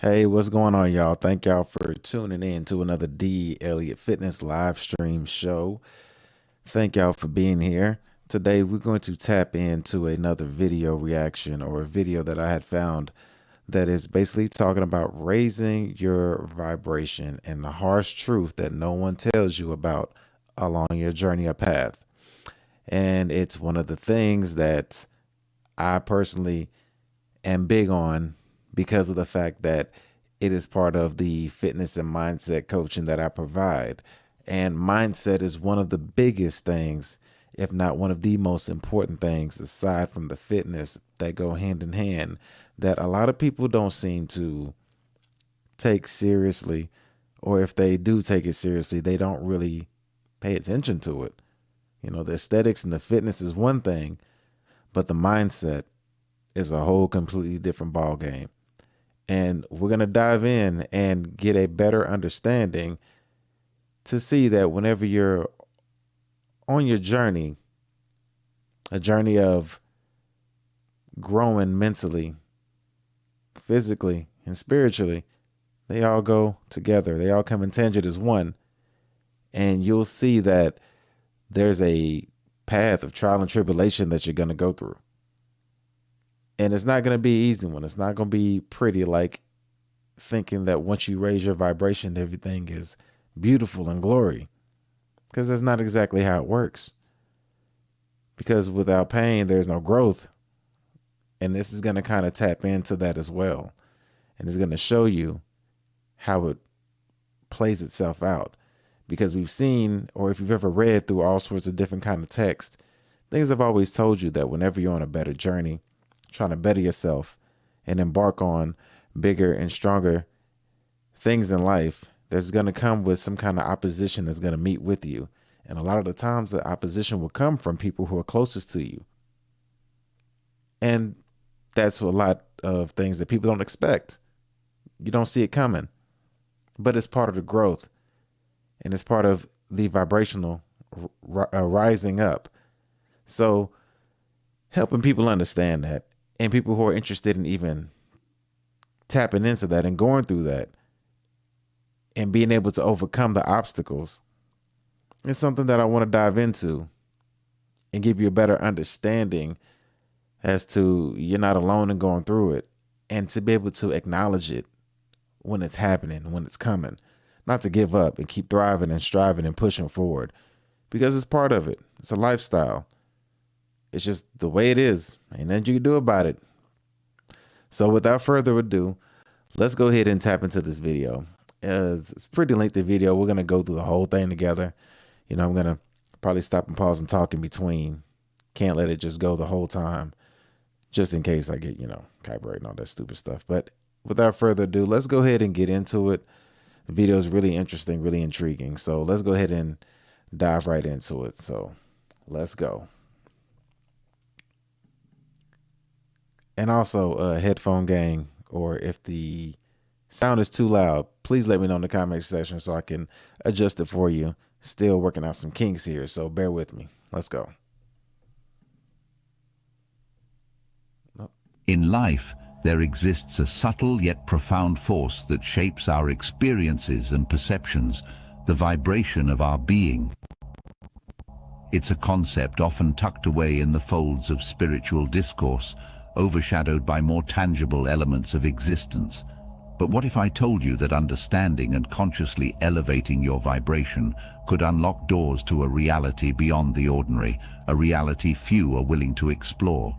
Hey, what's going on, y'all? Thank y'all for tuning in to another D. Elliott Fitness live stream show. Thank y'all for being here. Today, we're going to tap into another video reaction or a video that I had found that is basically talking about raising your vibration and the harsh truth that no one tells you about along your journey or path. And it's one of the things that I personally am big on because of the fact that it is part of the fitness and mindset coaching that I provide. And mindset is one of the biggest things, if not one of the most important things, aside from the fitness, that go hand in hand, that a lot of people don't seem to take seriously. Or if they do take it seriously, they don't really pay attention to it. The aesthetics and the fitness is one thing, but the mindset is a whole completely different ball game. And we're going to dive in and get a better understanding to see that whenever you're on your journey, a journey of growing mentally, physically, and spiritually, they all go together. They all come in tangent as one. And you'll see that there's a path of trial and tribulation that you're going to go through. And it's not going to be an easy one. It's not going to be pretty, like thinking that once you raise your vibration, everything is beautiful and glory. Because that's not exactly how it works. Because without pain, there's no growth. And this is going to kind of tap into that as well. And it's going to show you how it plays itself out. Because we've seen, or if you've ever read through all sorts of different kind of text, things have always told you that whenever you're on a better journey, trying to better yourself and embark on bigger and stronger things in life, there's going to come with some kind of opposition that's going to meet with you. And a lot of the times the opposition will come from people who are closest to you. And that's a lot of things that people don't expect. You don't see it coming, but it's part of the growth and it's part of the vibrational rising up. So helping people understand that, and people who are interested in even tapping into that and going through that and being able to overcome the obstacles is something that I want to dive into and give you a better understanding as to you're not alone in going through it, and to be able to acknowledge it when it's happening, when it's coming, not to give up and keep thriving and striving and pushing forward, because it's part of it. It's a lifestyle. It's just the way it is. Ain't nothing you can do about it. So without further ado, let's go ahead and tap into this video. It's a pretty lengthy video. We're going to go through the whole thing together. I'm going to probably stop and pause and talk in between. Can't let it just go the whole time, just in case I get, copyright and all that stupid stuff. But without further ado, let's go ahead and get into it. The video is really interesting, really intriguing. So let's go ahead and dive right into it. So let's go. And also, headphone gang, or if the sound is too loud, please let me know in the comment section so I can adjust it for you. Still working out some kinks here, so bear with me. Let's go. In life, there exists a subtle yet profound force that shapes our experiences and perceptions, the vibration of our being. It's a concept often tucked away in the folds of spiritual discourse, overshadowed by more tangible elements of existence. But what if I told you that understanding and consciously elevating your vibration could unlock doors to a reality beyond the ordinary, a reality few are willing to explore?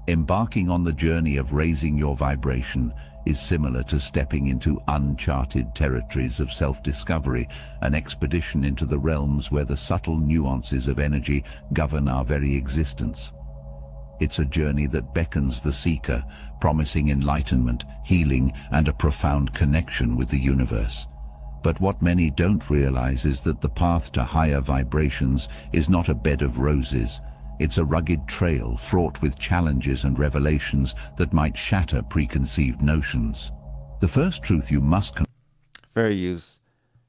Embarking on the journey of raising your vibration is similar to stepping into uncharted territories of self-discovery, an expedition into the realms where the subtle nuances of energy govern our very existence. It's a journey that beckons the seeker, promising enlightenment, healing, and a profound connection with the universe. But what many don't realize is that the path to higher vibrations is not a bed of roses. It's a rugged trail fraught with challenges and revelations that might shatter preconceived notions. The first truth you must Fair use.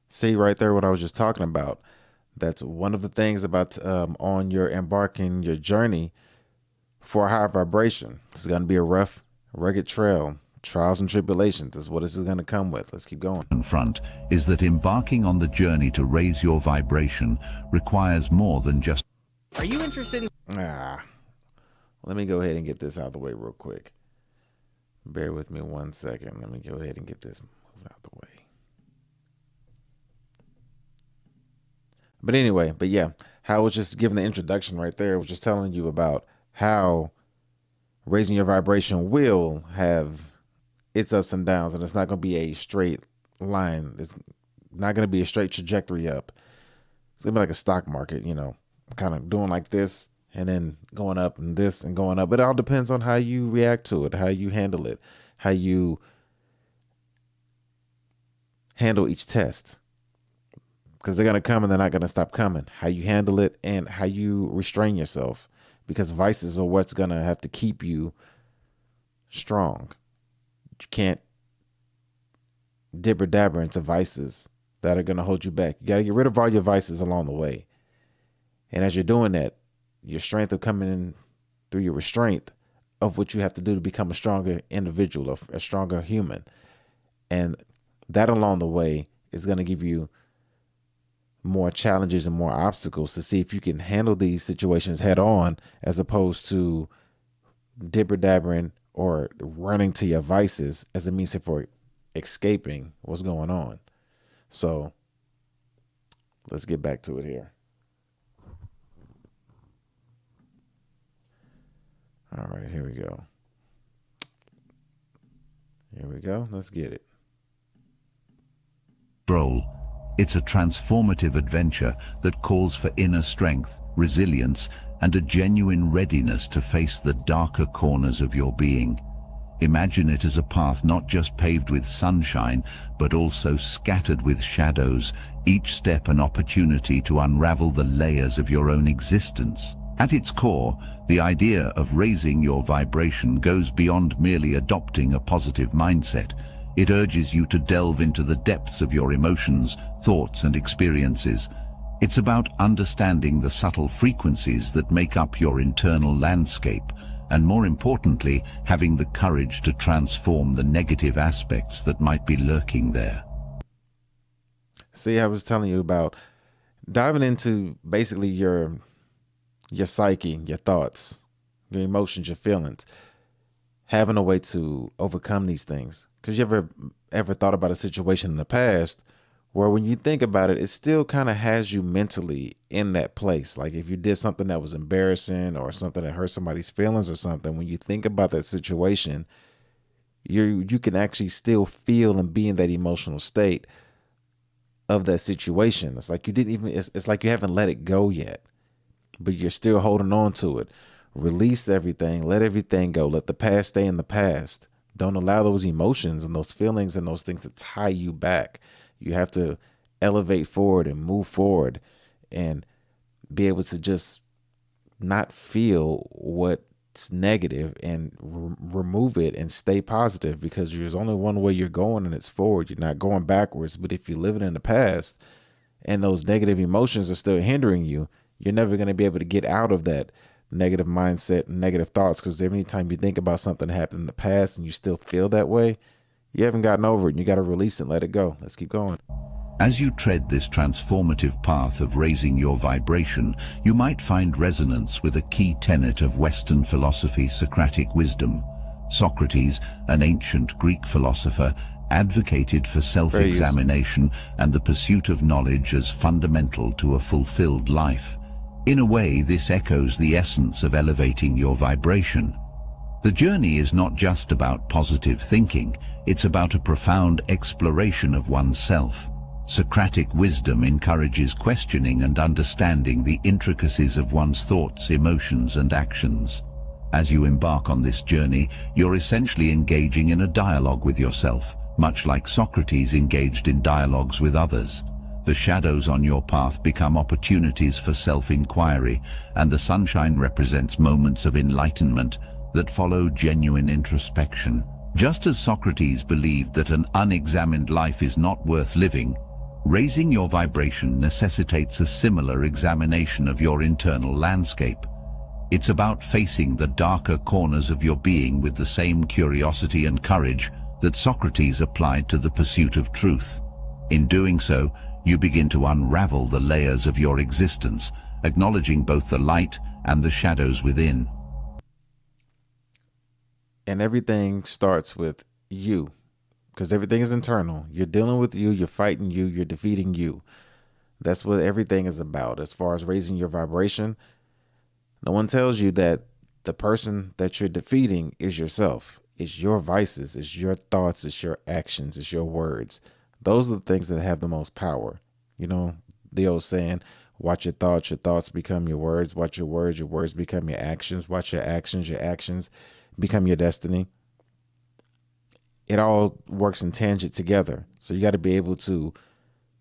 See right there what I was just talking about. That's one of the things about on your journey for a higher vibration. It's going to be a rough, rugged trail, trials and tribulations is what this is going to come with. Let's keep going. Front is that embarking on the journey to raise your vibration requires more than just... Are you interested in... Let me go ahead and get this out of the way real quick. Bear with me 1 second. Let me go ahead and get this moved out of the way. But anyway, how I was just giving the introduction right there. I was just telling you about how raising your vibration will have its ups and downs, and it's not going to be a straight line. It's not going to be a straight trajectory up. It's going to be like a stock market, kind of doing like this and then going up and this and going up. But it all depends on how you react to it, how you handle it, how you handle each test. Because they're going to come and they're not going to stop coming. How you handle it and how you restrain yourself. Because vices are what's going to have to keep you strong. You can't dibber dabber into vices that are going to hold you back. You got to get rid of all your vices along the way. And as you're doing that, your strength will come in through your restraint of what you have to do to become a stronger individual, a stronger human. And that along the way is going to give you more challenges and more obstacles to see if you can handle these situations head on, as opposed to dibber dabbering or running to your vices as a means for escaping what's going on. So let's get back to it here. All right, here we go. Here we go. Let's get it. It's a transformative adventure that calls for inner strength, resilience, and a genuine readiness to face the darker corners of your being. Imagine it as a path not just paved with sunshine, but also scattered with shadows, each step an opportunity to unravel the layers of your own existence. At its core, the idea of raising your vibration goes beyond merely adopting a positive mindset. It urges you to delve into the depths of your emotions, thoughts, and experiences. It's about understanding the subtle frequencies that make up your internal landscape, and more importantly, having the courage to transform the negative aspects that might be lurking there. See, I was telling you about diving into basically your psyche, your thoughts, your emotions, your feelings, having a way to overcome these things. Because you ever thought about a situation in the past where when you think about it, it still kind of has you mentally in that place. Like if you did something that was embarrassing or something that hurt somebody's feelings or something, when you think about that situation, you can actually still feel and be in that emotional state of that situation. It's like you didn't even, it's like you haven't let it go yet, but you're still holding on to it. Release everything, let everything go, let the past stay in the past. Don't allow those emotions and those feelings and those things to tie you back. You have to elevate forward and move forward and be able to just not feel what's negative and remove it and stay positive, because there's only one way you're going, and it's forward. You're not going backwards. But if you're living in the past and those negative emotions are still hindering you, you're never going to be able to get out of that negative mindset and negative thoughts, because every time you think about something that happened in the past and you still feel that way, you haven't gotten over it, and you got to release it and let it go. Let's keep going. As you tread this transformative path of raising your vibration, you might find resonance with a key tenet of Western philosophy, Socratic wisdom. Socrates, an ancient Greek philosopher, advocated for self-examination and the pursuit of knowledge as fundamental to a fulfilled life. In a way, this echoes the essence of elevating your vibration. The journey is not just about positive thinking, it's about a profound exploration of oneself. Socratic wisdom encourages questioning and understanding the intricacies of one's thoughts, emotions, and actions. As you embark on this journey, you're essentially engaging in a dialogue with yourself, much like Socrates engaged in dialogues with others. The shadows on your path become opportunities for self-inquiry, and the sunshine represents moments of enlightenment that follow genuine introspection. Just as Socrates believed that an unexamined life is not worth living, raising your vibration necessitates a similar examination of your internal landscape. It's about facing the darker corners of your being with the same curiosity and courage that Socrates applied to the pursuit of truth. In doing so, you begin to unravel the layers of your existence, acknowledging both the light and the shadows within. And everything starts with you, because everything is internal. You're dealing with you, you're fighting you, you're defeating you. That's what everything is about. As far as raising your vibration, no one tells you that the person that you're defeating is yourself. It's your vices, it's your thoughts, it's your actions, it's your words. Those are the things that have the most power. You know, the old saying, watch your thoughts become your words. Watch your words become your actions. Watch your actions become your destiny. It all works in tangent together. So you got to be able to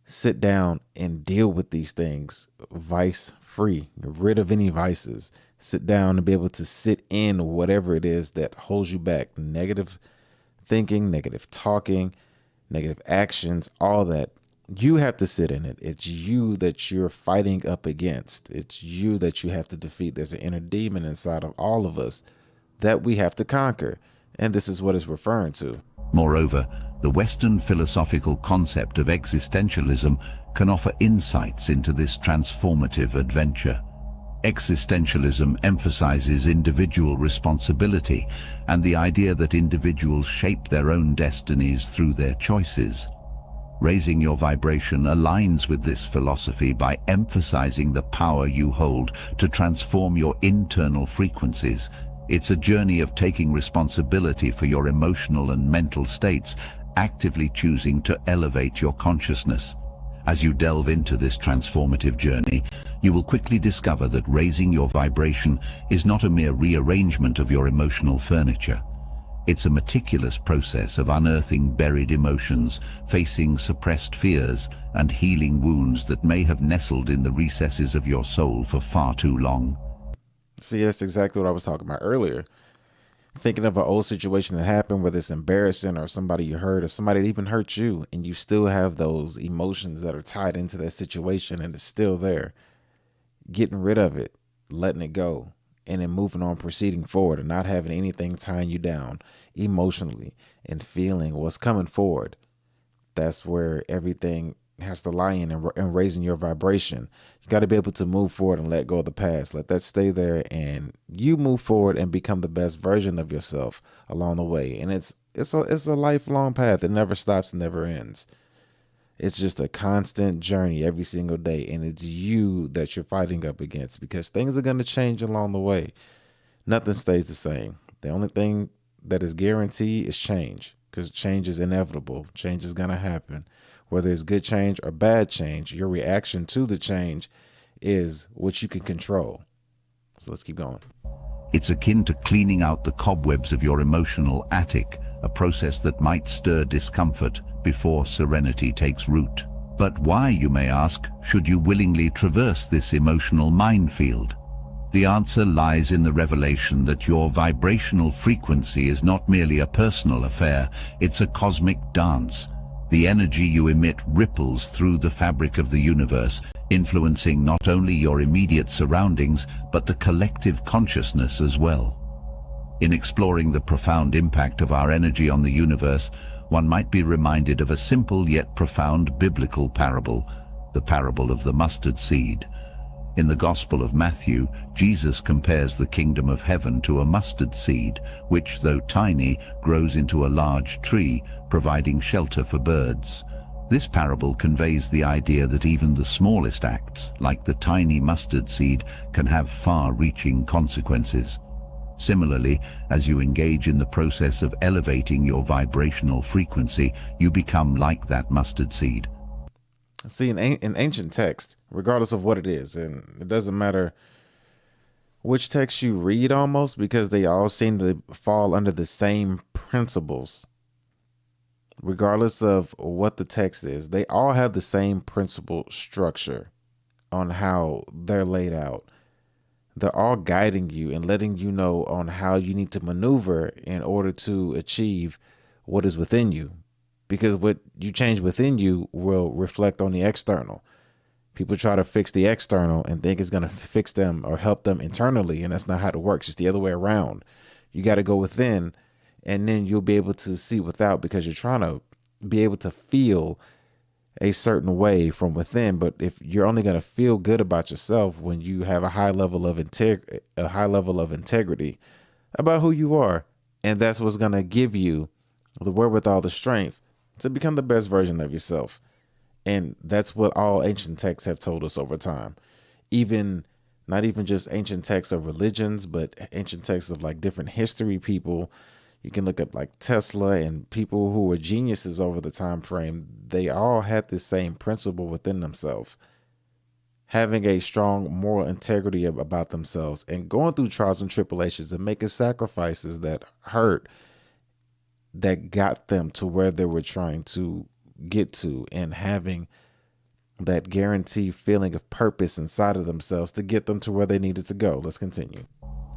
sit down and deal with these things vice free, rid of any vices. Sit down and be able to sit in whatever it is that holds you back. Negative thinking, negative talking, negative actions, all that. You have to sit in it. It's you that you're fighting up against. It's you that you have to defeat. There's an inner demon inside of all of us that we have to conquer. And this is what it's referring to. Moreover, the Western philosophical concept of existentialism can offer insights into this transformative adventure. Existentialism emphasizes individual responsibility and the idea that individuals shape their own destinies through their choices. Raising your vibration aligns with this philosophy by emphasizing the power you hold to transform your internal frequencies. It's a journey of taking responsibility for your emotional and mental states, actively choosing to elevate your consciousness. As you delve into this transformative journey, you will quickly discover that raising your vibration is not a mere rearrangement of your emotional furniture. It's a meticulous process of unearthing buried emotions, facing suppressed fears, and healing wounds that may have nestled in the recesses of your soul for far too long. See, that's exactly what I was talking about earlier. Thinking of an old situation that happened, whether it's embarrassing or somebody you hurt or somebody that even hurt you, and you still have those emotions that are tied into that situation and it's still there. Getting rid of it, letting it go, and then moving on, proceeding forward, and not having anything tying you down emotionally and feeling what's coming forward. That's where everything has to lie in, and raising your vibration. You got to be able to move forward and let go of the past. Let that stay there, and you move forward and become the best version of yourself along the way. And it's a lifelong path. It never stops, never ends. It's just a constant journey every single day, and it's you that you're fighting up against, because things are going to change along the way. Nothing stays the same. The only thing that is guaranteed is change, because change is inevitable. Change is going to happen. Whether it's good change or bad change, your reaction to the change is what you can control. So let's keep going. It's akin to cleaning out the cobwebs of your emotional attic, a process that might stir discomfort before serenity takes root. But why, you may ask, should you willingly traverse this emotional minefield? The answer lies in the revelation that your vibrational frequency is not merely a personal affair, it's a cosmic dance. The energy you emit ripples through the fabric of the universe, influencing not only your immediate surroundings, but the collective consciousness as well. In exploring the profound impact of our energy on the universe, one might be reminded of a simple yet profound biblical parable, the parable of the mustard seed. In the Gospel of Matthew, Jesus compares the kingdom of heaven to a mustard seed, which, though tiny, grows into a large tree, providing shelter for birds. This parable conveys the idea that even the smallest acts, like the tiny mustard seed, can have far-reaching consequences. Similarly, as you engage in the process of elevating your vibrational frequency, you become like that mustard seed. See, in ancient text, regardless of what it is, and it doesn't matter which text you read almost, because they all seem to fall under the same principles. Regardless of what the text is, they all have the same principle structure on how they're laid out. They're all guiding you and letting you know on how you need to maneuver in order to achieve what is within you. Because what you change within you will reflect on the external. People try to fix the external and think it's going to fix them or help them internally, and that's not how it works. It's the other way around. You got to go within, and then you'll be able to see without, because you're trying to be able to feel a certain way from within. But if you're only going to feel good about yourself when you have a high level of integrity about who you are, and that's what's going to give you the wherewithal, the strength to become the best version of yourself. And that's what all ancient texts have told us over time. Even not even just ancient texts of religions, but ancient texts of like different history people. You can look up like Tesla and people who were geniuses over the time frame. They all had this same principle within themselves. Having a strong moral integrity about themselves and going through trials and tribulations and making sacrifices that hurt, that got them to where they were trying to get to, and having that guaranteed feeling of purpose inside of themselves to get them to where they needed to go. Let's continue.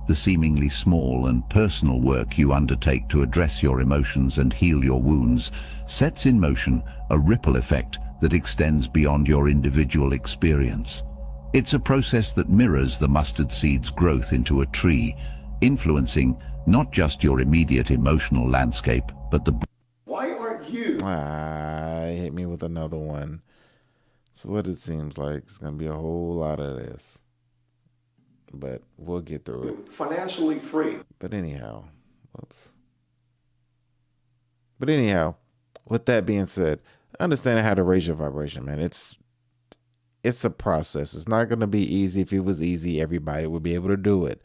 The seemingly small and personal work you undertake to address your emotions and heal your wounds sets in motion a ripple effect that extends beyond your individual experience. It's a process that mirrors the mustard seed's growth into a tree, influencing not just your immediate emotional landscape, but the... Why aren't you? Hit me with another one. So what it seems like it's going to be a whole lot of this, but we'll get through it. Financially free. But anyhow, with that being said, understanding how to raise your vibration, man, it's a process. It's not going to be easy. If it was easy, everybody would be able to do it.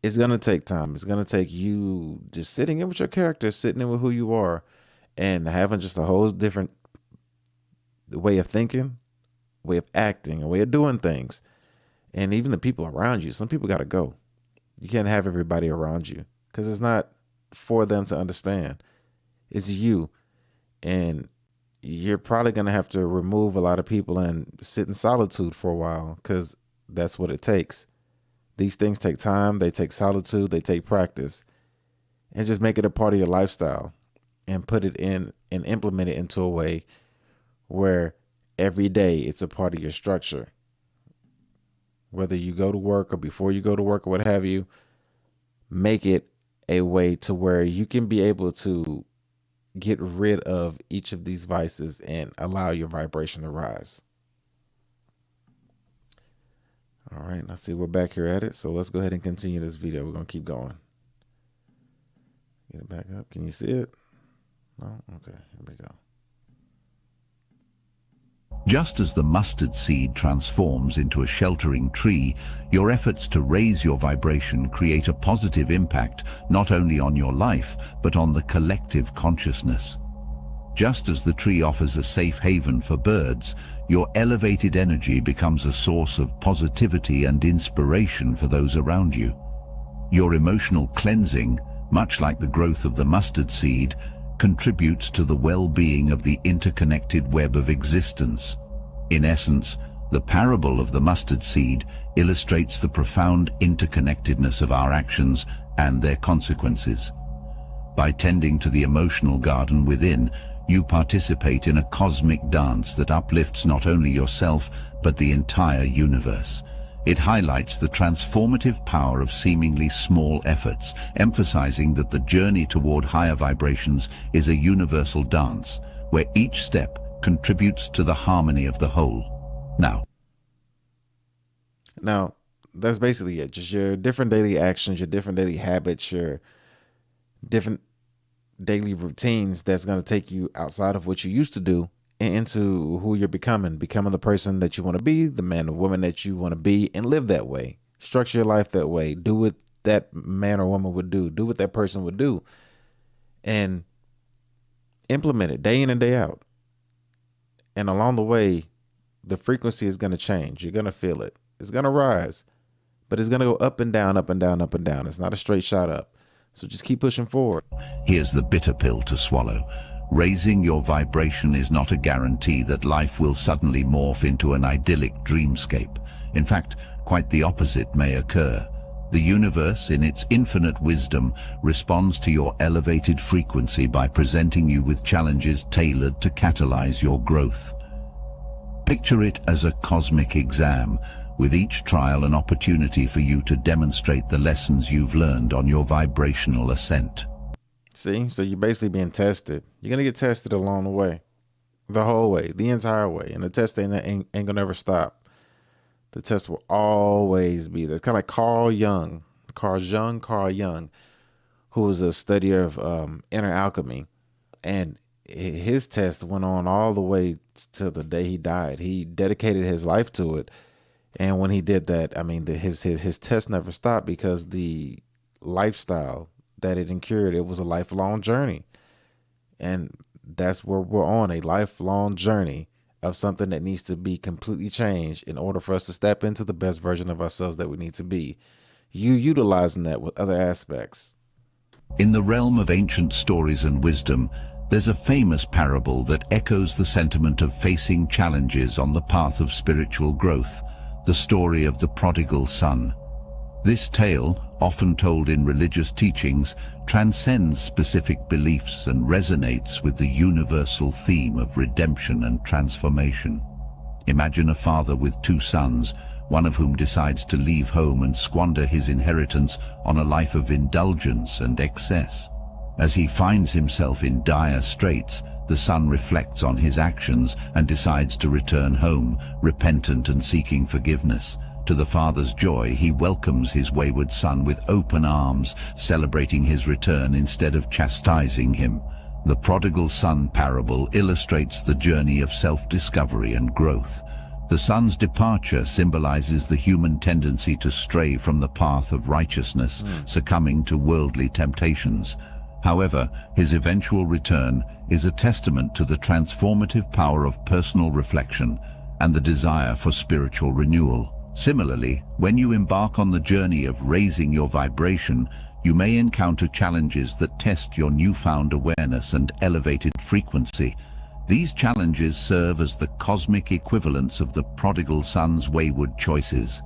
It's going to take time. It's going to take you just sitting in with your character, sitting in with who you are, and having just a whole different way of thinking, way of acting, a way of doing things. And even the people around you, some people got to go. You can't have everybody around you because it's not for them to understand. It's you. And you're probably going to have to remove a lot of people and sit in solitude for a while, because that's what it takes. These things take time. They take solitude. They take practice. And just make it a part of your lifestyle and put it in and implement it into a way where every day it's a part of your structure. Whether you go to work or before you go to work or what have you, make it a way to where you can be able to get rid of each of these vices and allow your vibration to rise. All right, I see we're back here at it. So let's go ahead and continue this video. We're going to keep going. Get it back up. Can you see it? No? Okay, here we go. Just as the mustard seed transforms into a sheltering tree, your efforts to raise your vibration create a positive impact not only on your life, but on the collective consciousness. Just as the tree offers a safe haven for birds, your elevated energy becomes a source of positivity and inspiration for those around you. Your emotional cleansing, much like the growth of the mustard seed, contributes to the well-being of the interconnected web of existence. In essence, the parable of the mustard seed illustrates the profound interconnectedness of our actions and their consequences. By tending to the emotional garden within, you participate in a cosmic dance that uplifts not only yourself, but the entire universe. It highlights the transformative power of seemingly small efforts, emphasizing that the journey toward higher vibrations is a universal dance, where each step contributes to the harmony of the whole. Now, that's basically it. Just your different daily actions, your different daily habits, your different daily routines that's going to take you outside of what you used to do and into who you're becoming the person that you want to be, the man or woman that you want to be, and live that way. Structure your life that way. Do what that man or woman would do. Do what that person would do. And implement it day in and day out. And along the way, the frequency is going to change. You're going to feel it. It's going to rise. But it's going to go up and down, up and down, up and down. It's not a straight shot up. So just keep pushing forward. Here's the bitter pill to swallow. Raising your vibration is not a guarantee that life will suddenly morph into an idyllic dreamscape. In fact, quite the opposite may occur. The universe, in its infinite wisdom, responds to your elevated frequency by presenting you with challenges tailored to catalyze your growth. Picture it as a cosmic exam, with each trial an opportunity for you to demonstrate the lessons you've learned on your vibrational ascent. See, so you're basically being tested. You're gonna get tested along the way, the whole way, the entire way, and the test ain't gonna ever stop. The test will always be there. It's kind of like Carl Jung, who was a studier of inner alchemy, and his test went on all the way to the day he died. He dedicated his life to it, and when he did that, I mean, his test never stopped because the lifestyle that it incurred, it was a lifelong journey, and that's where we're on, a lifelong journey of something that needs to be completely changed in order for us to step into the best version of ourselves that we need to be. You utilizing that with other aspects. In the realm of ancient stories and wisdom, there's a famous parable that echoes the sentiment of facing challenges on the path of spiritual growth, the story of the prodigal son. This tale, often told in religious teachings, transcends specific beliefs and resonates with the universal theme of redemption and transformation. Imagine a father with two sons, one of whom decides to leave home and squander his inheritance on a life of indulgence and excess. As he finds himself in dire straits, the son reflects on his actions and decides to return home, repentant and seeking forgiveness. To the father's joy, he welcomes his wayward son with open arms, celebrating his return instead of chastising him. The prodigal son parable illustrates the journey of self-discovery and growth. The son's departure symbolizes the human tendency to stray from the path of righteousness, succumbing to worldly temptations. However, his eventual return is a testament to the transformative power of personal reflection and the desire for spiritual renewal. Similarly, when you embark on the journey of raising your vibration, you may encounter challenges that test your newfound awareness and elevated frequency. These challenges serve as the cosmic equivalents of the prodigal son's wayward choices.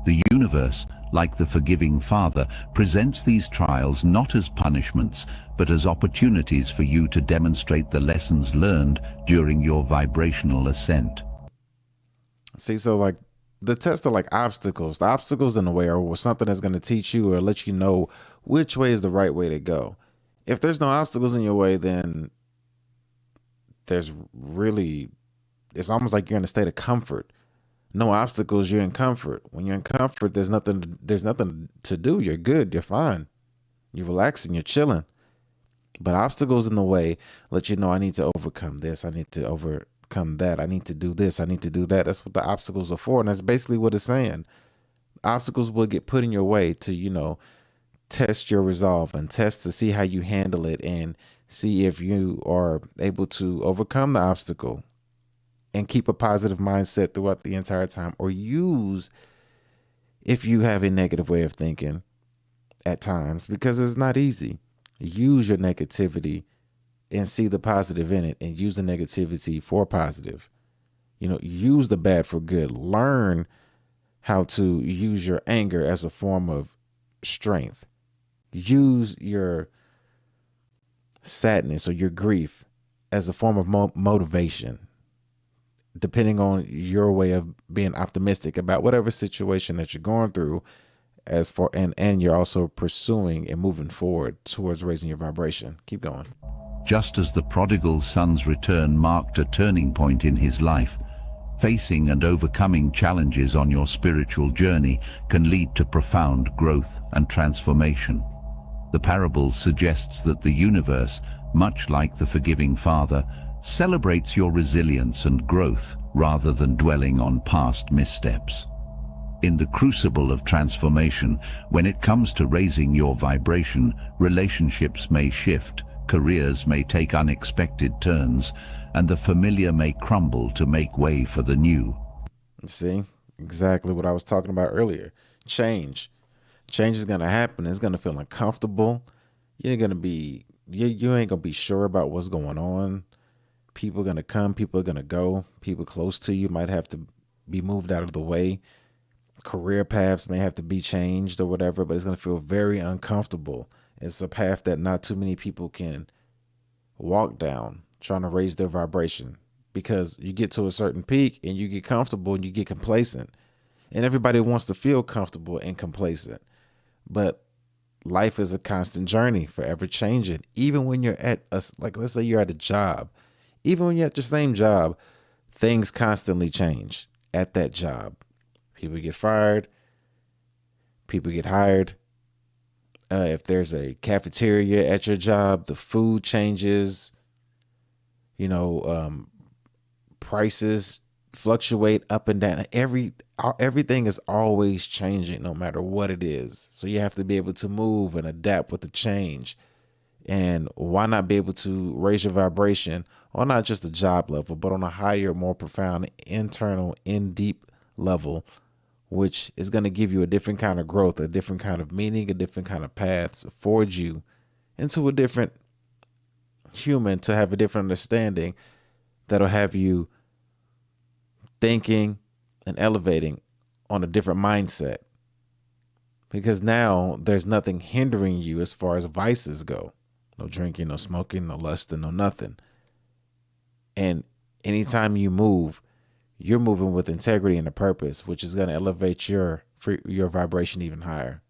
The universe, like the forgiving Father, presents these trials not as punishments, but as opportunities for you to demonstrate the lessons learned during your vibrational ascent. See, so like the tests are like obstacles. The obstacles in the way are something that's going to teach you or let you know which way is the right way to go. If there's no obstacles in your way, then there's really, it's almost like you're in a state of comfort. No obstacles, you're in comfort. When you're in comfort, there's nothing to do. You're good. You're fine. You're relaxing. You're chilling. But obstacles in the way let you know, I need to overcome this. I need to overcome that. I need to do this. I need to do that. That's what the obstacles are for. And that's basically what it's saying. Obstacles will get put in your way to, test your resolve and test to see how you handle it and see if you are able to overcome the obstacle and keep a positive mindset throughout the entire time, or use, if you have a negative way of thinking at times, because it's not easy, use your negativity and see the positive in it and use the negativity for positive. Use the bad for good. Learn how to use your anger as a form of strength. Use your sadness or your grief as a form of motivation, depending on your way of being optimistic about whatever situation that you're going through, and you're also pursuing and moving forward towards raising your vibration. Keep going. Just as the prodigal son's return marked a turning point in his life, facing and overcoming challenges on your spiritual journey can lead to profound growth and transformation. The parable suggests that the universe, much like the forgiving Father, celebrates your resilience and growth rather than dwelling on past missteps. In the crucible of transformation, when it comes to raising your vibration, relationships may shift, careers may take unexpected turns, and the familiar may crumble to make way for the new. See, exactly what I was talking about earlier. Change is going to happen. It's going to feel uncomfortable. You're going to be, you ain't going to be sure about what's going on. People are going to come, people are going to go. People close to you might have to be moved out of the way. Career paths may have to be changed or whatever, but it's going to feel very uncomfortable. It's a path that not too many people can walk down, trying to raise their vibration. because you get to a certain peak and you get comfortable and you get complacent. And everybody wants to feel comfortable and complacent. But life is a constant journey, forever changing. Even when you're at like, let's say you're at a job, even when you're at your same job, things constantly change at that job. People get fired, people get hired. If there's a cafeteria at your job, the food changes. Prices fluctuate up and down. Everything is always changing, no matter what it is. So you have to be able to move and adapt with the change. And why not be able to raise your vibration on not just the job level, but on a higher, more profound, internal, in deep level, which is going to give you a different kind of growth, a different kind of meaning, a different kind of paths, afford you into a different human, to have a different understanding that'll have you thinking and elevating on a different mindset. Because now there's nothing hindering you as far as vices go. No drinking, no smoking, no lusting, no nothing. And anytime you move, you're moving with integrity and a purpose, which is going to elevate your vibration even higher.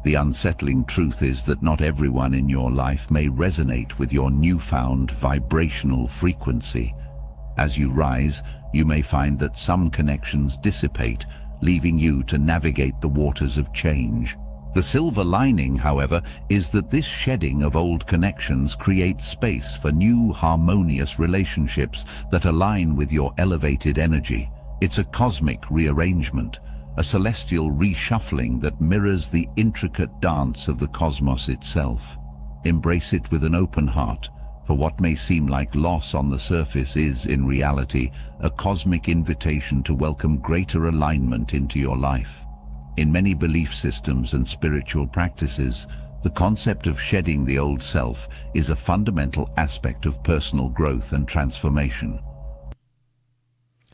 The unsettling truth is that not everyone in your life may resonate with your newfound vibrational frequency. As you rise, you may find that some connections dissipate, leaving you to navigate the waters of change. The silver lining, however, is that this shedding of old connections creates space for new harmonious relationships that align with your elevated energy. It's a cosmic rearrangement, a celestial reshuffling that mirrors the intricate dance of the cosmos itself. Embrace it with an open heart, for what may seem like loss on the surface is, in reality, a cosmic invitation to welcome greater alignment into your life. In many belief systems and spiritual practices, the concept of shedding the old self is a fundamental aspect of personal growth and transformation.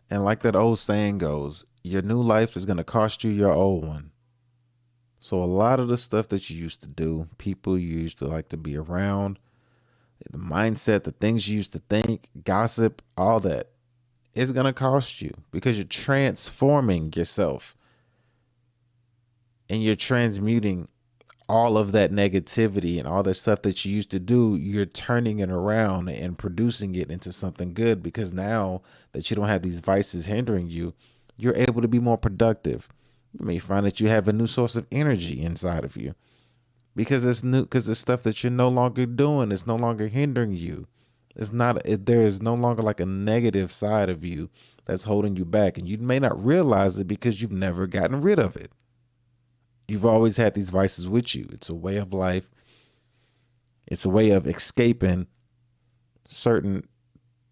And like that old saying goes, your new life is going to cost you your old one. So a lot of the stuff that you used to do, people you used to like to be around, the mindset, the things you used to think, gossip, all that is going to cost you, because you're transforming yourself and you're transmuting all of that negativity and all that stuff that you used to do. You're turning it around and producing it into something good, because now that you don't have these vices hindering you, you're able to be more productive. You may find that you have a new source of energy inside of you, because it's new, because it's stuff that you're no longer doing. It's no longer hindering you. There is no longer like a negative side of you that's holding you back. And you may not realize it because you've never gotten rid of it. You've always had these vices with you. It's a way of life. It's a way of escaping certain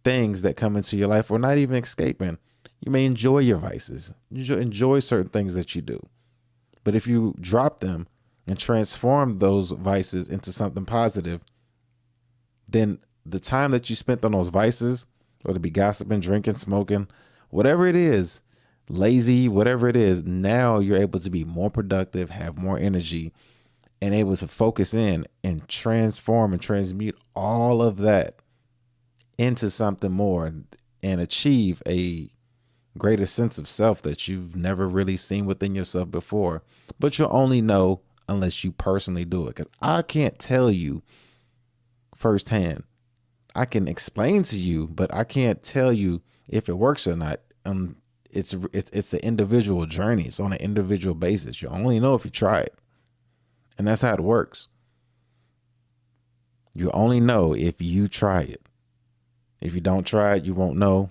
things that come into your life, or not even escaping. You may enjoy your vices, enjoy certain things that you do. But if you drop them and transform those vices into something positive, then the time that you spent on those vices, whether it be gossiping, drinking, smoking, whatever it is, lazy, whatever it is, now you're able to be more productive, have more energy, and able to focus in and transform and transmute all of that into something more and achieve a greater sense of self that you've never really seen within yourself before. But you'll only know unless you personally do it, because I can't tell you firsthand. I can explain to you, but I can't tell you if it works or not. It's an individual journey. It's on an individual basis. You only know if you try it. And that's how it works. You only know if you try it. If you don't try it, you won't know,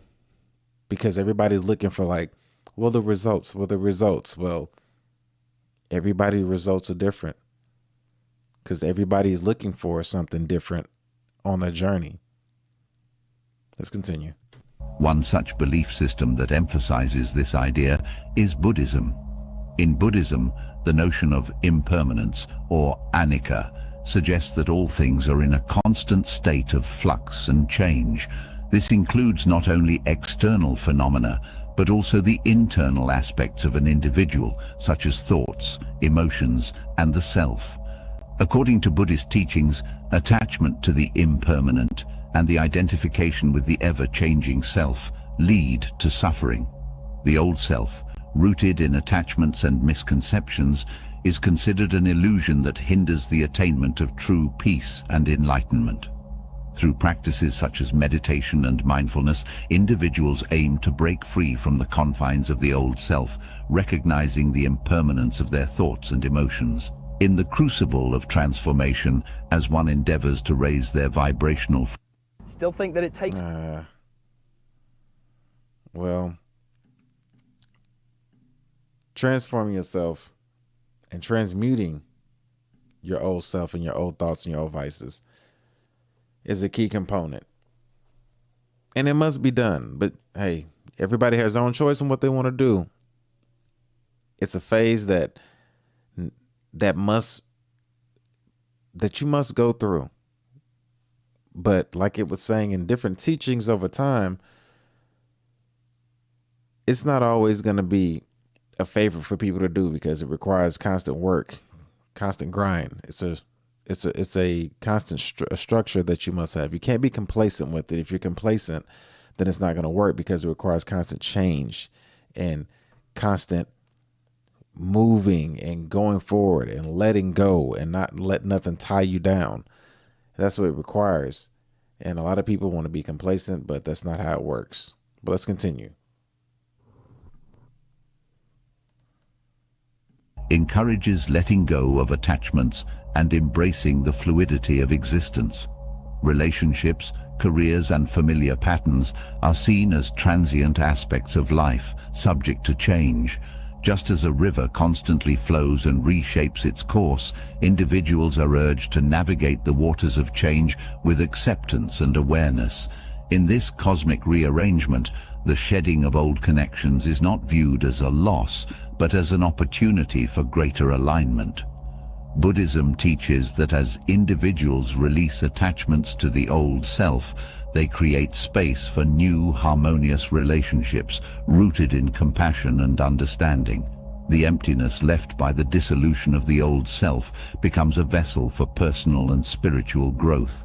because everybody's looking for the results. Well, everybody's results are different, because everybody's looking for something different on their journey. Let's continue. One such belief system that emphasizes this idea is Buddhism. In Buddhism, the notion of impermanence, or anicca, suggests that all things are in a constant state of flux and change. This includes not only external phenomena, but also the internal aspects of an individual, such as thoughts, emotions, and the self. According to Buddhist teachings, Attachment to the impermanent and the identification with the ever-changing self lead to suffering. The old self, rooted in attachments and misconceptions, is considered an illusion that hinders the attainment of true peace and enlightenment. Through practices such as meditation and mindfulness, individuals aim to break free from the confines of the old self, recognizing the impermanence of their thoughts and emotions. In the crucible of transformation, as one endeavors to raise their vibrational Still think that it takes well, transforming yourself and transmuting your old self and your old thoughts and your old vices is a key component. And it must be done. But hey, everybody has their own choice on what they want to do. It's a phase that you must go through. But like it was saying in different teachings over time, it's not always going to be a favor for people to do because it requires constant work, constant grind. It's a constant structure that you must have. You can't be complacent with it. If you're complacent, then it's not going to work because it requires constant change and constant moving and going forward and letting go and not let nothing tie you down. That's what it requires. And a lot of people want to be complacent, but that's not how it works. But let's continue. Encourages letting go of attachments and embracing the fluidity of existence. Relationships, careers, and familiar patterns are seen as transient aspects of life, subject to change. Just as a river constantly flows and reshapes its course, individuals are urged to navigate the waters of change with acceptance and awareness. In this cosmic rearrangement, the shedding of old connections is not viewed as a loss, but as an opportunity for greater alignment. Buddhism teaches that as individuals release attachments to the old self, they create space for new, harmonious relationships rooted in compassion and understanding. The emptiness left by the dissolution of the old self becomes a vessel for personal and spiritual growth.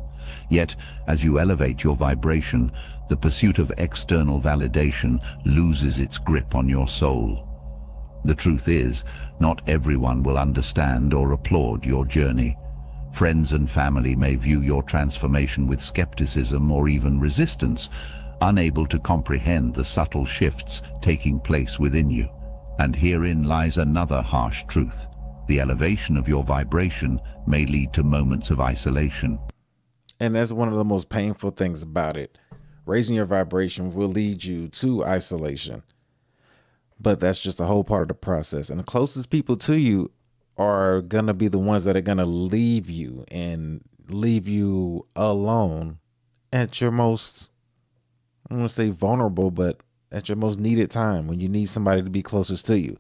Yet, as you elevate your vibration, the pursuit of external validation loses its grip on your soul. The truth is, not everyone will understand or applaud your journey. Friends and family may view your transformation with skepticism or even resistance, unable to comprehend the subtle shifts taking place within you. And herein lies another harsh truth. The elevation of your vibration may lead to moments of isolation. And that's one of the most painful things about it. Raising your vibration will lead you to isolation. But that's just a whole part of the process. And the closest people to you are going to be the ones that are going to leave you and leave you alone at your most, I don't want to say vulnerable, but at your most needed time when you need somebody to be closest to you.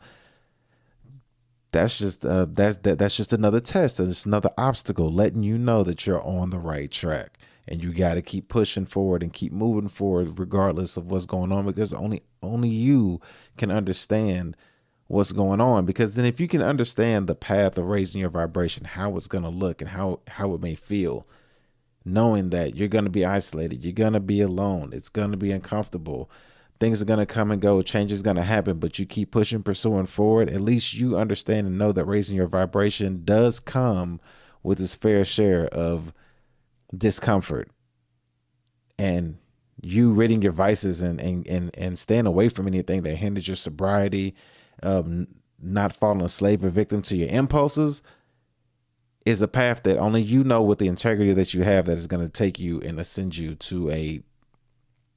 That's just that's just another test. It's another obstacle letting you know that you're on the right track. And you got to keep pushing forward and keep moving forward regardless of what's going on, because only you can understand what's going on. Because then if you can understand the path of raising your vibration, how it's going to look and how it may feel, knowing that you're going to be isolated, you're going to be alone, it's going to be uncomfortable, things are going to come and go, change is going to happen, but you keep pushing, pursuing forward, at least you understand and know that raising your vibration does come with its fair share of discomfort, and you ridding your vices and staying away from anything that hinders your sobriety, not falling a slave or victim to your impulses, is a path that only you know with the integrity that you have that is going to take you and ascend you to a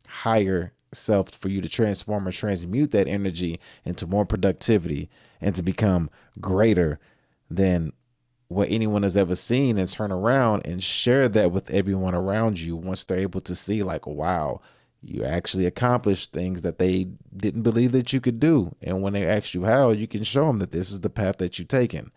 higher self for you to transform or transmute that energy into more productivity and to become greater than what anyone has ever seen, and turn around and share that with everyone around you once they're able to see, like, wow, you actually accomplished things that they didn't believe that you could do. And when they ask you how, you can show them that this is the path that you've taken.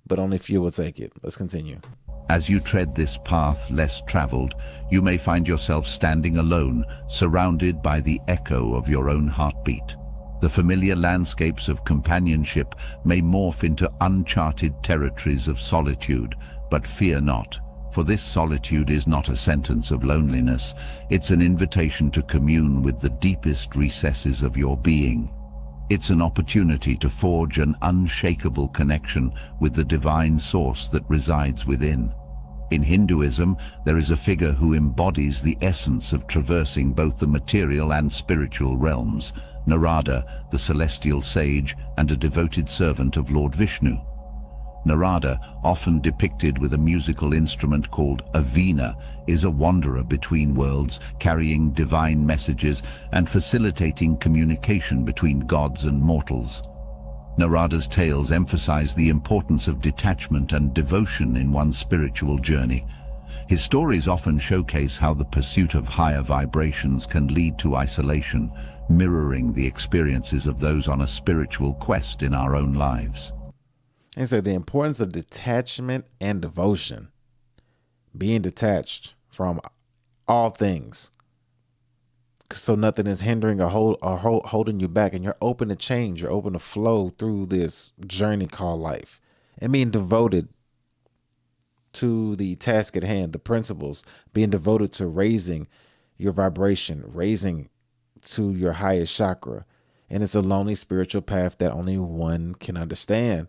But only few will take it. Let's continue. As you tread this path less traveled, you may find yourself standing alone, surrounded by the echo of your own heartbeat. The familiar landscapes of companionship may morph into uncharted territories of solitude, but fear not. For this solitude is not a sentence of loneliness, it's an invitation to commune with the deepest recesses of your being. It's an opportunity to forge an unshakable connection with the divine source that resides within. In Hinduism, there is a figure who embodies the essence of traversing both the material and spiritual realms, Narada, the celestial sage and a devoted servant of Lord Vishnu. Narada, often depicted with a musical instrument called a veena, is a wanderer between worlds, carrying divine messages and facilitating communication between gods and mortals. Narada's tales emphasize the importance of detachment and devotion in one's spiritual journey. His stories often showcase how the pursuit of higher vibrations can lead to isolation, mirroring the experiences of those on a spiritual quest in our own lives. And so the importance of detachment and devotion, being detached from all things, so nothing is hindering or holding you back, and you're open to change, you're open to flow through this journey called life, and being devoted to the task at hand, the principles, being devoted to raising your vibration, raising to your highest chakra. And it's a lonely spiritual path that only one can understand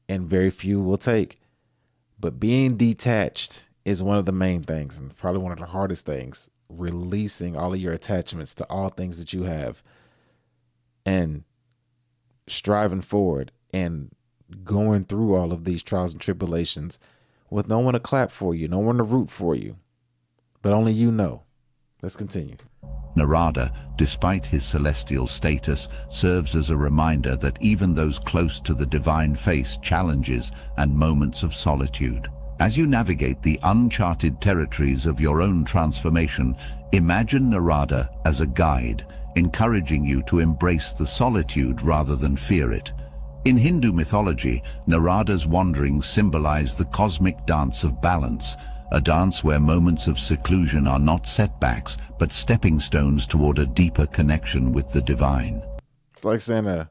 and very few will take. But being detached is one of the main things, and probably one of the hardest things, releasing all of your attachments to all things that you have and striving forward and going through all of these trials and tribulations with no one to clap for you, no one to root for you, but only you know. Let's continue. Narada, despite his celestial status, serves as a reminder that even those close to the divine face challenges and moments of solitude. As you navigate the uncharted territories of your own transformation, imagine Narada as a guide, encouraging you to embrace the solitude rather than fear it. In Hindu mythology, Narada's wanderings symbolize the cosmic dance of balance, a dance where moments of seclusion are not setbacks, but stepping stones toward a deeper connection with the divine. It's like saying a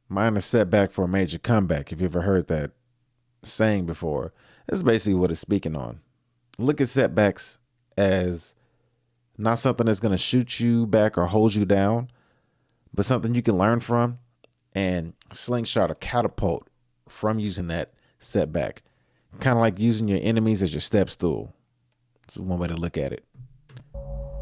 minor setback for a major comeback. If you ever heard that saying before, that's basically what it's speaking on. Look at setbacks as not something that's going to shoot you back or hold you down, but something you can learn from and slingshot or catapult from using that setback. Kind of like using your enemies as your step stool. It's one way to look at it.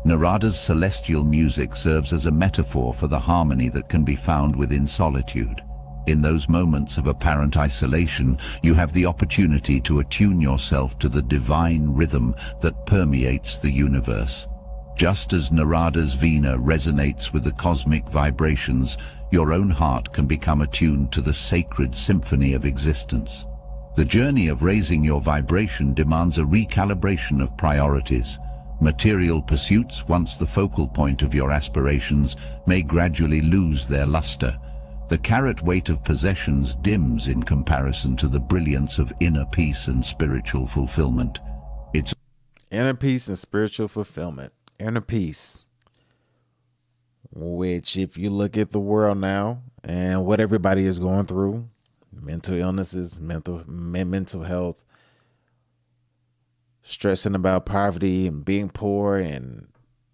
Narada's celestial music serves as a metaphor for the harmony that can be found within solitude. In those moments of apparent isolation, you have the opportunity to attune yourself to the divine rhythm that permeates the universe. Just as Narada's veena resonates with the cosmic vibrations, your own heart can become attuned to the sacred symphony of existence. The journey of raising your vibration demands a recalibration of priorities. Material pursuits, once the focal point of your aspirations, may gradually lose their luster. The carat weight of possessions dims in comparison to the brilliance of inner peace and spiritual fulfillment. It's inner peace and spiritual fulfillment. Inner peace, which if you look at the world now and what everybody is going through, mental illnesses, mental health, stressing about poverty and being poor and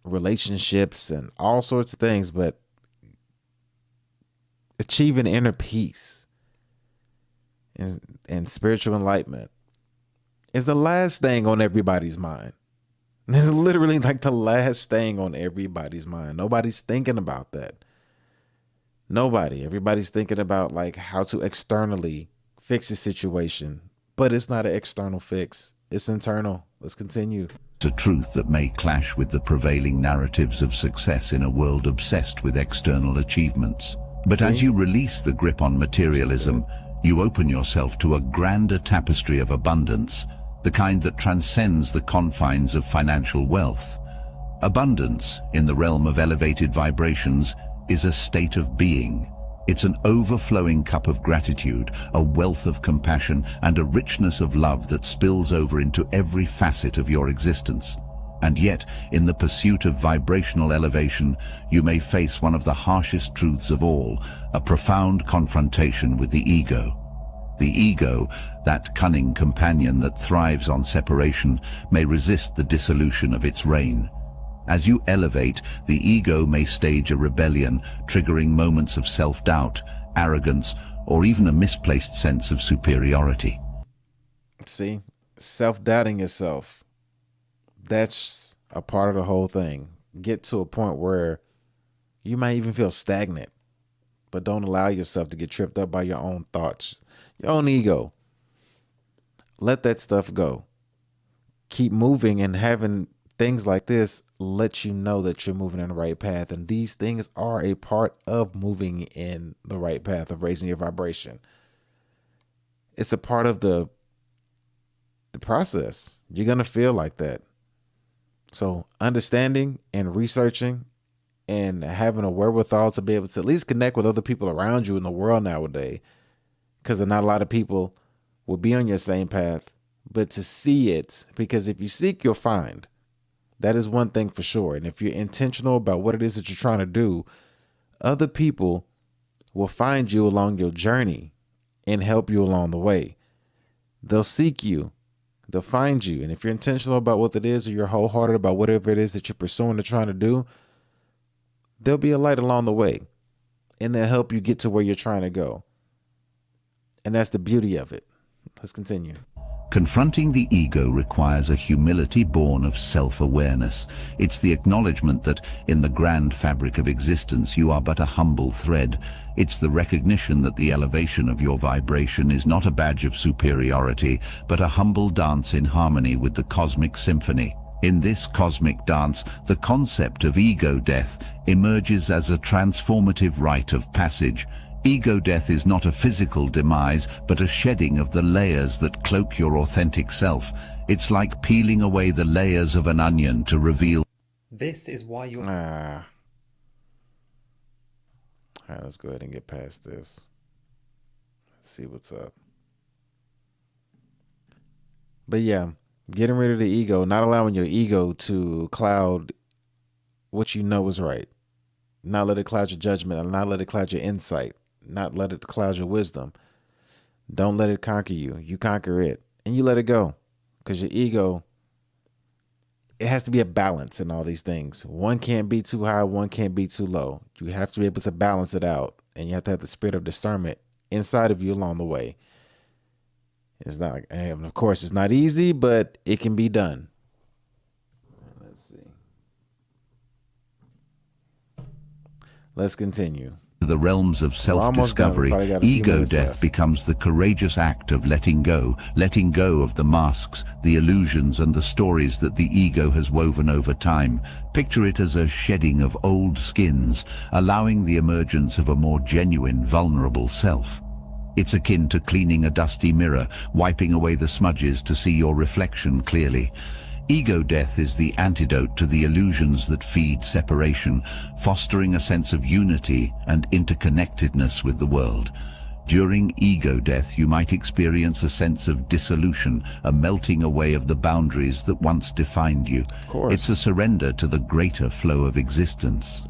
relationships and all sorts of things, but achieving inner peace and spiritual enlightenment is the last thing on everybody's mind. It's literally like the last thing on everybody's mind. Nobody's thinking about that. Nobody. Everybody's thinking about like how to externally fix a situation, but it's not an external fix. It's internal. Let's continue. a truth that may clash with the prevailing narratives of success in a world obsessed with external achievements. But as you release the grip on materialism, you open yourself to a grander tapestry of abundance, the kind that transcends the confines of financial wealth. Abundance, in the realm of elevated vibrations, is a state of being. It's an overflowing cup of gratitude, a wealth of compassion, and a richness of love that spills over into every facet of your existence. And yet, in the pursuit of vibrational elevation, you may face one of the harshest truths of all, a profound confrontation with the ego. The ego, that cunning companion that thrives on separation, may resist the dissolution of its reign. As you elevate, the ego may stage a rebellion, triggering moments of self-doubt, arrogance, or even a misplaced sense of superiority. See, self-doubting yourself, that's a part of the whole thing. Get to a point where you might even feel stagnant, but don't allow yourself to get tripped up by your own thoughts, your own ego. Let that stuff go. Keep moving, and having things like this let you know that you're moving in the right path. And these things are a part of moving in the right path, of raising your vibration. It's a part of the process. You're going to feel like that. So understanding and researching and having a wherewithal to be able to at least connect with other people around you in the world nowadays, because not a lot of people will be on your same path, but to see it, because if you seek, you'll find. That is one thing for sure. And if you're intentional about what it is that you're trying to do, other people will find you along your journey and help you along the way. They'll seek you. They'll find you. And if you're intentional about what it is, or you're wholehearted about whatever it is that you're pursuing or trying to do, there'll be a light along the way, and they'll help you get to where you're trying to go. And that's the beauty of it. Let's continue. Confronting the ego requires a humility born of self-awareness. It's the acknowledgement that in the grand fabric of existence you are but a humble thread. It's the recognition that the elevation of your vibration is not a badge of superiority, but a humble dance in harmony with the cosmic symphony. In this cosmic dance, the concept of ego death emerges as a transformative rite of passage. Ego death is not a physical demise, but a shedding of the layers that cloak your authentic self. It's like peeling away the layers of an onion to reveal. This is why you're... All right, let's go ahead and get past this. Let's see what's up. But yeah, getting rid of the ego, not allowing your ego to cloud what you know is right. Not let it cloud your judgment, and not let it cloud your insight. Not let it cloud your wisdom. Don't let it conquer you. You conquer it, and you let it go. Because your ego, it has to be a balance in all these things. One can't be too high, one can't be too low. You have to be able to balance it out, and you have to have the spirit of discernment inside of you along the way. It's not, and of course, it's not easy, but it can be done. Let's see. Let's continue. The realms of self-discovery, ego death becomes the courageous act of letting go of the masks, the illusions and the stories that the ego has woven over time. Picture it as a shedding of old skins, allowing the emergence of a more genuine, vulnerable self. It's akin to cleaning a dusty mirror, wiping away the smudges to see your reflection clearly. Ego death is the antidote to the illusions that feed separation, fostering a sense of unity and interconnectedness with the world. During ego death, you might experience a sense of dissolution, a melting away of the boundaries that once defined you. Of course. It's a surrender to the greater flow of existence.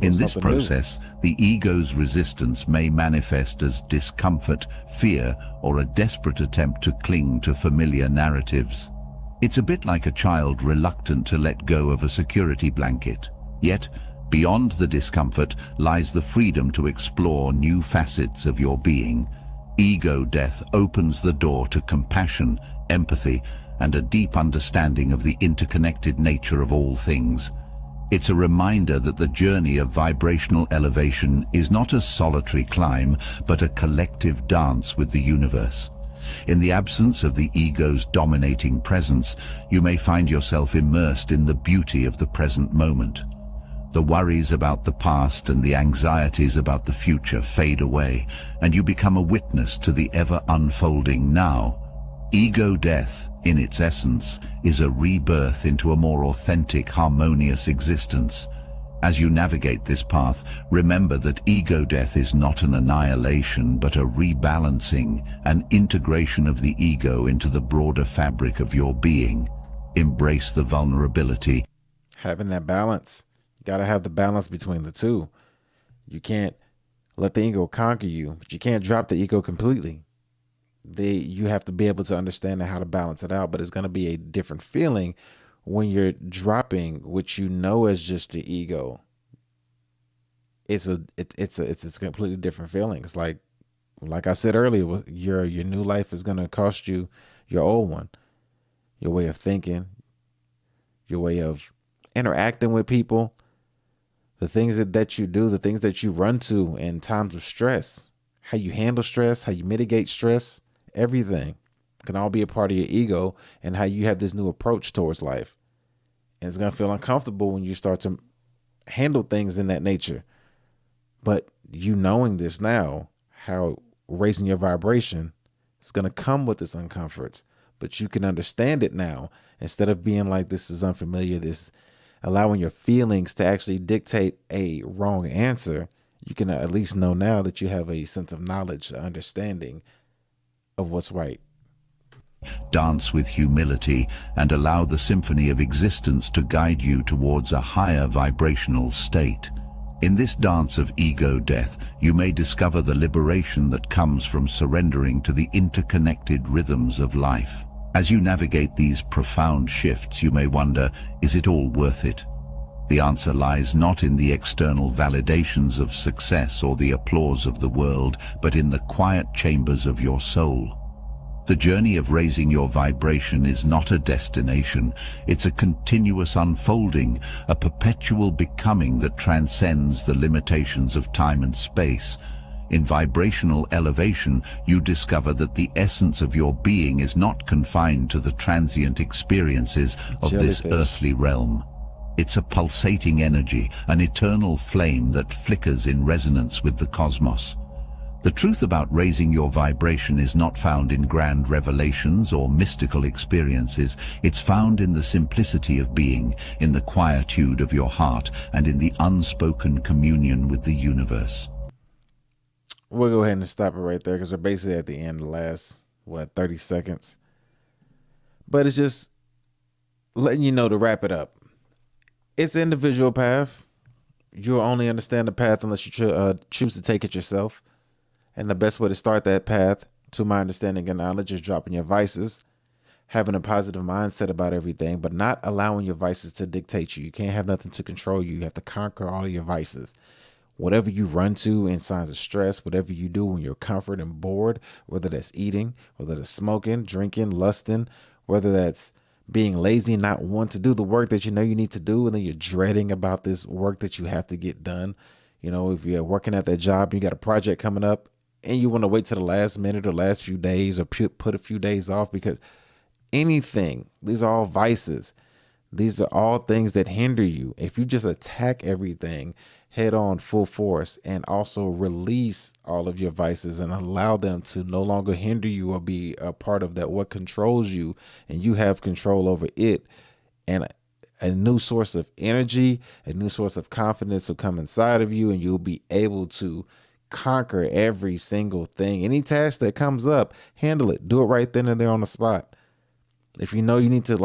In this process, the ego's resistance may manifest as discomfort, fear, or a desperate attempt to cling to familiar narratives. It's a bit like a child reluctant to let go of a security blanket. Yet, beyond the discomfort lies the freedom to explore new facets of your being. Ego death opens the door to compassion, empathy, and a deep understanding of the interconnected nature of all things. It's a reminder that the journey of vibrational elevation is not a solitary climb, but a collective dance with the universe. In the absence of the ego's dominating presence, you may find yourself immersed in the beauty of the present moment. The worries about the past and the anxieties about the future fade away, and you become a witness to the ever-unfolding now. Ego death, in its essence, is a rebirth into a more authentic, harmonious existence. As you navigate this path, remember that ego death is not an annihilation, but a rebalancing, an integration of the ego into the broader fabric of your being. Embrace the vulnerability. Having that balance. You got to have the balance between the two. You can't let the ego conquer you, but you can't drop the ego completely. You have to be able to understand how to balance it out, but it's going to be a different feeling when you're dropping what you know as just the ego. It's a completely different feeling. It's like I said earlier, your new life is going to cost you your old one, your way of thinking, your way of interacting with people, the things that you do, the things that you run to in times of stress, how you handle stress, how you mitigate stress, everything can all be a part of your ego and how you have this new approach towards life. And it's going to feel uncomfortable when you start to handle things in that nature. But you knowing this now, how raising your vibration is going to come with this uncomfort, but you can understand it now instead of being like, this is unfamiliar, this allowing your feelings to actually dictate a wrong answer. You can at least know now that you have a sense of knowledge, understanding of what's right. Dance with humility and allow the symphony of existence to guide you towards a higher vibrational state. In this dance of ego death, you may discover the liberation that comes from surrendering to the interconnected rhythms of life. As you navigate these profound shifts, you may wonder, is it all worth it? The answer lies not in the external validations of success or the applause of the world, but in the quiet chambers of your soul. The journey of raising your vibration is not a destination, it's a continuous unfolding, a perpetual becoming that transcends the limitations of time and space. In vibrational elevation, you discover that the essence of your being is not confined to the transient experiences of this earthly realm. It's a pulsating energy, an eternal flame that flickers in resonance with the cosmos. The truth about raising your vibration is not found in grand revelations or mystical experiences. It's found in the simplicity of being, in the quietude of your heart, and in the unspoken communion with the universe. We'll go ahead and stop it right there because we're basically at the end, the last, 30 seconds. But it's just letting you know to wrap it up. It's an individual path. You'll only understand the path unless you choose to take it yourself. And the best way to start that path, to my understanding and knowledge, is dropping your vices, having a positive mindset about everything, but not allowing your vices to dictate you. You can't have nothing to control you. You have to conquer all of your vices. Whatever you run to in signs of stress, whatever you do when you're comfort and bored, whether that's eating, whether that's smoking, drinking, lusting, whether that's being lazy, not wanting to do the work that you know you need to do, and then you're dreading about this work that you have to get done. You know, if you're working at that job, you got a project coming up, and you want to wait to the last minute or last few days or put a few days off because anything, these are all vices. These are all things that hinder you. If you just attack everything head on, full force, and also release all of your vices and allow them to no longer hinder you or be a part of that, what controls you, and you have control over it, and a new source of energy, a new source of confidence will come inside of you, and you'll be able to conquer every single thing. Any task that comes up, handle it. Do it right then and there on the spot. If you know you need to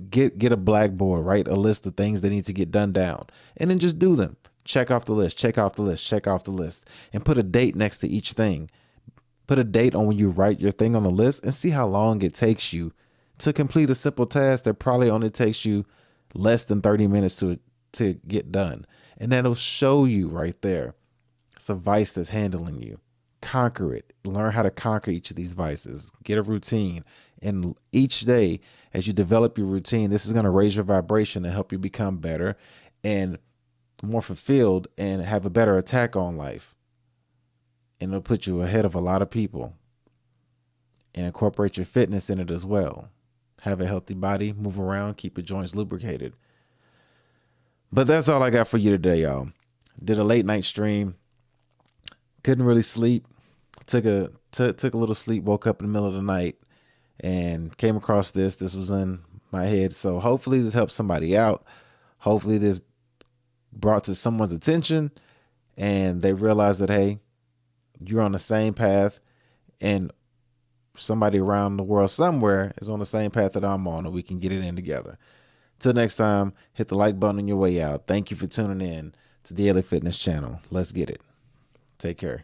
get a blackboard, write a list of things that need to get done down, and then just do them. Check off the list, check off the list, check off the list, and put a date next to each thing. Put a date on when you write your thing on the list and see how long it takes you to complete a simple task that probably only takes you less than 30 minutes to get done. And that'll show you right there. It's a vice that's handling you. Conquer it. Learn how to conquer each of these vices. Get a routine. And each day, as you develop your routine, this is going to raise your vibration and help you become better and more fulfilled and have a better attack on life. And it'll put you ahead of a lot of people. And incorporate your fitness in it as well. Have a healthy body, move around, keep your joints lubricated. But that's all I got for you today, y'all. Did a late night stream. Couldn't really sleep. Took a little sleep, woke up in the middle of the night and came across this. This was in my head. So hopefully this helps somebody out. Hopefully this brought to someone's attention and they realize that, hey, you're on the same path and somebody around the world somewhere is on the same path that I'm on, and we can get it in together. Till next time, hit the like button on your way out. Thank you for tuning in to the Daily Fitness Channel. Let's get it. Take care.